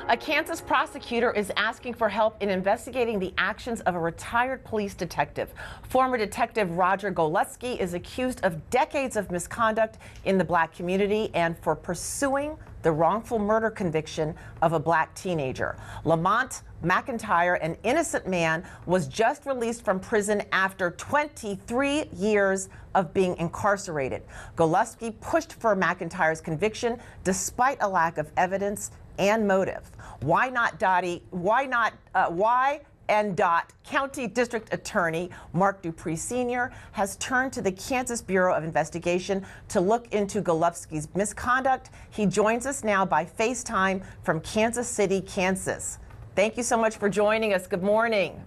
A Kansas prosecutor is asking for help in investigating the actions of a retired police detective. Former Detective Roger Golubski is accused of decades of misconduct in the black community and for pursuing the wrongful murder conviction of a black teenager. Lamonte McIntyre, an innocent man, was just released from prison after 23 years of being incarcerated. Golubski pushed for McIntyre's conviction despite a lack of evidence and motive. Why County District Attorney Mark Dupree Sr. has turned to the Kansas Bureau of Investigation to look into Golubski's misconduct. He joins us now by FaceTime from Kansas City, Kansas. Thank you so much for joining us. Good morning.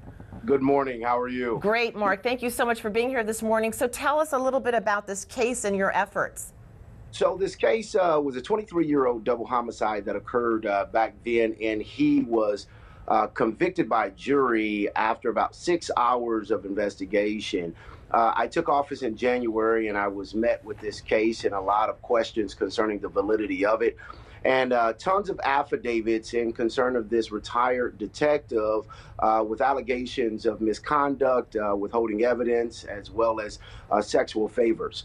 Good morning. How are you? Great, Mark. Thank you so much for being here this morning. So tell us a little bit about this case and your efforts. So this case was a 23-year-old double homicide that occurred back then, and he was convicted by jury after about 6 hours of investigation. I took office in January, and I was met with this case and a lot of questions concerning the validity of it, and tons of affidavits in concern of this retired detective with allegations of misconduct, withholding evidence, as well as sexual favors.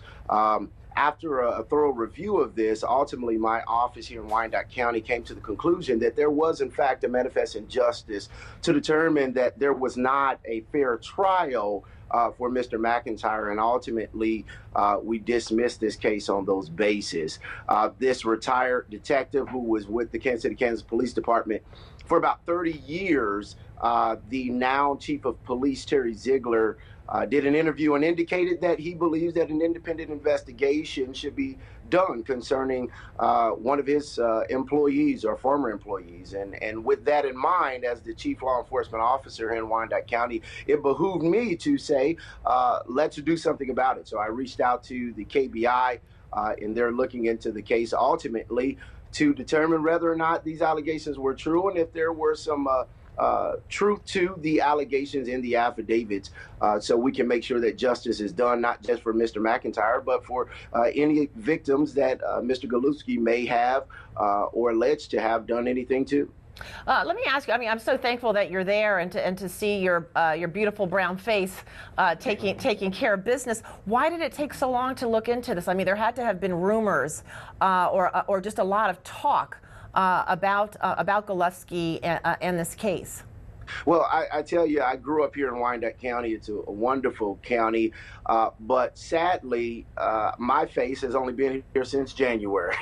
After a thorough review of this, ultimately my office here in Wyandotte County came to the conclusion that there was in fact a manifest injustice to determine that there was not a fair trial for Mr. McIntyre, and ultimately we dismissed this case on those bases. This retired detective who was with the Kansas City, Kansas Police Department for about 30 years, the now Chief of Police Terry Ziegler did an interview and indicated that he believes that an independent investigation should be done concerning one of his employees or former employees. And with that in mind, as the chief law enforcement officer here in Wyandotte County, it behooved me to say, let's do something about it. So I reached out to the KBI, and they're looking into the case ultimately to determine whether or not these allegations were true and if there were some truth to the allegations in the affidavits, so we can make sure that justice is done, not just for Mr. McIntyre, but for any victims that Mr. Golubski may have or alleged to have done anything to. Let me ask you, I mean, I'm so thankful that you're there and to see your beautiful brown face taking care of business. Why did it take so long to look into this? I mean, there had to have been rumors or just a lot of talk about Golubski and this case. Well, I tell you, I grew up here in Wyandotte County. It's a wonderful county, but sadly, my face has only been here since January.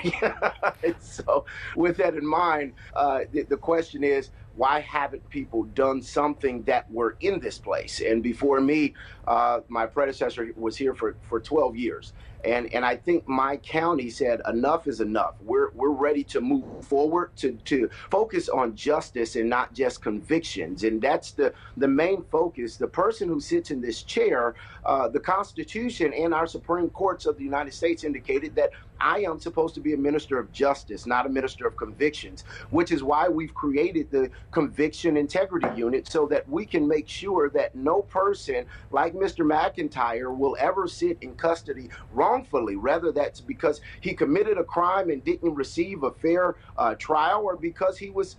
So with that in mind, the question is, why haven't people done something that were in this place? And before me, my predecessor was here for 12 years. And I think my county said enough is enough. We're ready to move forward to focus on justice and not just convictions. And that's the main focus. The person who sits in this chair, the Constitution and our Supreme Courts of the United States indicated that I am supposed to be a minister of justice, not a minister of convictions, which is why we've created the Conviction Integrity Unit so that we can make sure that no person like Mr. McIntyre will ever sit in custody wrongfully, whether that's because he committed a crime and didn't receive a fair trial or because he was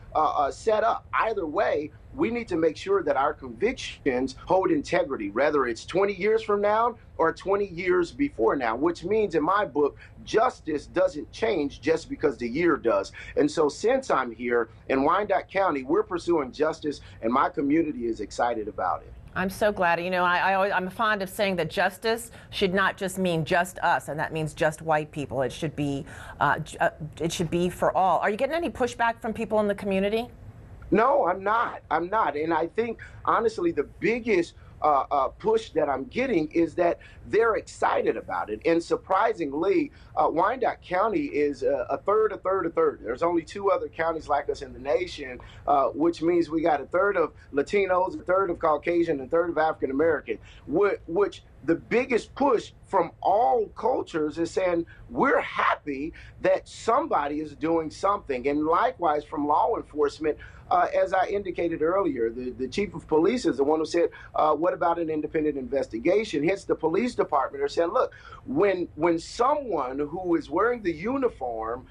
set up. Either way, we need to make sure that our convictions hold integrity, whether it's 20 years from now or 20 years before now, which means in my book, justice doesn't change just because the year does. And so since I'm here in Wyandotte County, we're pursuing justice, and my community is excited about it. I'm so glad. You know, I'm fond of saying that justice should not just mean just us, and that means just white people. It should be for all. Are you getting any pushback from people in the community? No, I'm not. And I think, honestly, the biggest push that I'm getting is that they're excited about it. And surprisingly, Wyandotte County is a third. There's only 2 other counties like us in the nation, which means we got a third of Latinos, a third of Caucasian, and a third of African American, which the biggest push from all cultures is saying we're happy that somebody is doing something. And likewise from law enforcement, as I indicated earlier, the chief of police is the one who said, what about an independent investigation? Hence the police department are saying, look, when someone who is wearing the uniform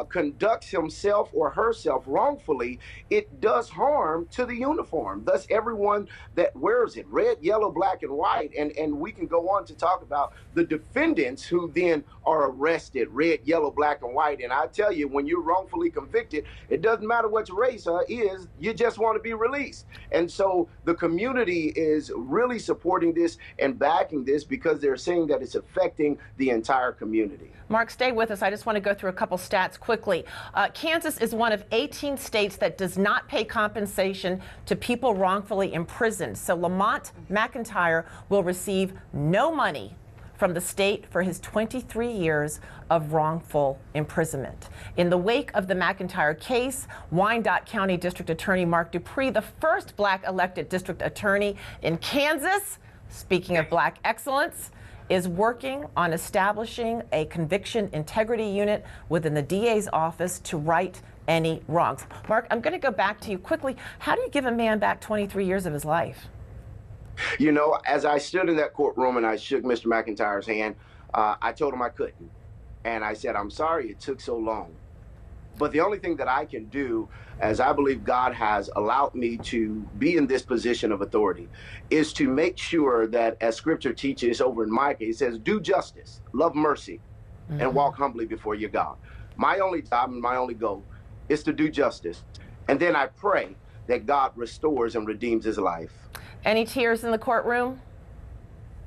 conducts himself or herself wrongfully, it does harm to the uniform. Thus, everyone that wears it, red, yellow, black, and white, and we can go on to talk about the defendants who then are arrested, red, yellow, black, and white. And I tell you, when you're wrongfully convicted, it doesn't matter what your race is, you just want to be released. And so the community is really supporting this and backing this because they're saying that it's affecting the entire community. Mark, stay with us. I just want to go through a couple stats quickly. Kansas is one of 18 states that does not pay compensation to people wrongfully imprisoned. So Lamonte McIntyre will receive no money from the state for his 23 years of wrongful imprisonment. In the wake of the McIntyre case, Wyandotte County District Attorney Mark Dupree, the first black elected district attorney in Kansas, speaking of black excellence, is working on establishing a conviction integrity unit within the DA's office to right any wrongs. Mark, I'm going to go back to you quickly. How do you give a man back 23 years of his life? You know, as I stood in that courtroom and I shook Mr. McIntyre's hand, I told him I couldn't. And I said, I'm sorry it took so long. But the only thing that I can do, as I believe God has allowed me to be in this position of authority, is to make sure that, as Scripture teaches over in Micah, it says, do justice, love mercy, and walk humbly before your God. My only job and my only goal is to do justice. And then I pray that God restores and redeems his life. Any tears in the courtroom?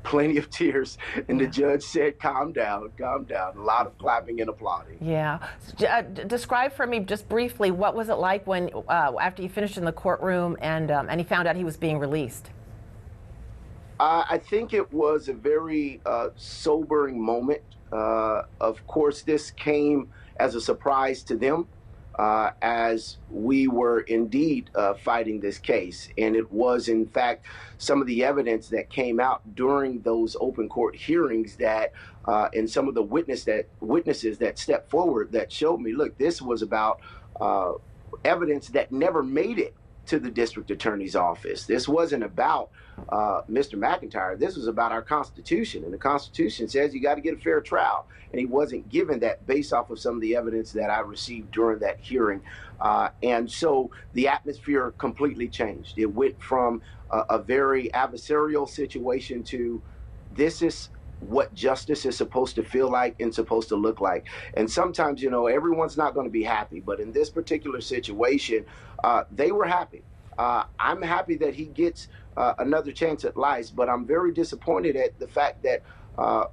Plenty of tears, and the judge said, calm down, calm down. A lot of clapping and applauding. Yeah. Describe for me just briefly, what was it like when, after you finished in the courtroom and he found out he was being released? I think it was a very sobering moment. Of course, this came as a surprise to them. As we were indeed fighting this case. And it was, in fact, some of the evidence that came out during those open court hearings that, and some of the witnesses that stepped forward that showed me, look, this was about evidence that never made it to the district attorney's office. This wasn't about Mr. McIntyre. This was about our Constitution. And the Constitution says you got to get a fair trial. And he wasn't given that based off of some of the evidence that I received during that hearing. And so the atmosphere completely changed. It went from a very adversarial situation to this is what justice is supposed to feel like and supposed to look like. And sometimes, you know, everyone's not going to be happy. But in this particular situation, they were happy. I'm happy that he gets another chance at life, but I'm very disappointed at the fact that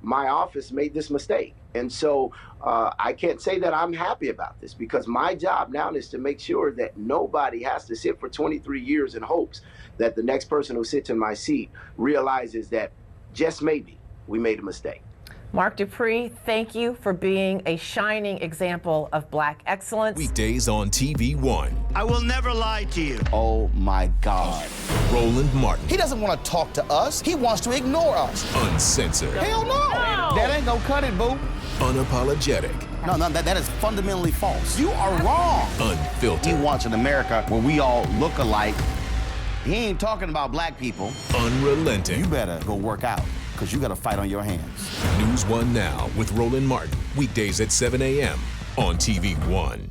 my office made this mistake. And so I can't say that I'm happy about this because my job now is to make sure that nobody has to sit for 23 years in hopes that the next person who sits in my seat realizes that just maybe we made a mistake. Mark Dupree, thank you for being a shining example of black excellence. Weekdays on TV One. I will never lie to you. Oh my God. Roland Martin. He doesn't want to talk to us. He wants to ignore us. Uncensored. Hell no. That ain't gonna cut it, boo. Unapologetic. No, that is fundamentally false. You are wrong. Unfiltered. He wants an America where we all look alike. He ain't talking about black people. Unrelenting. You better go work out, because you got a fight on your hands. News One Now with Roland Martin. Weekdays at 7 a.m. on TV One.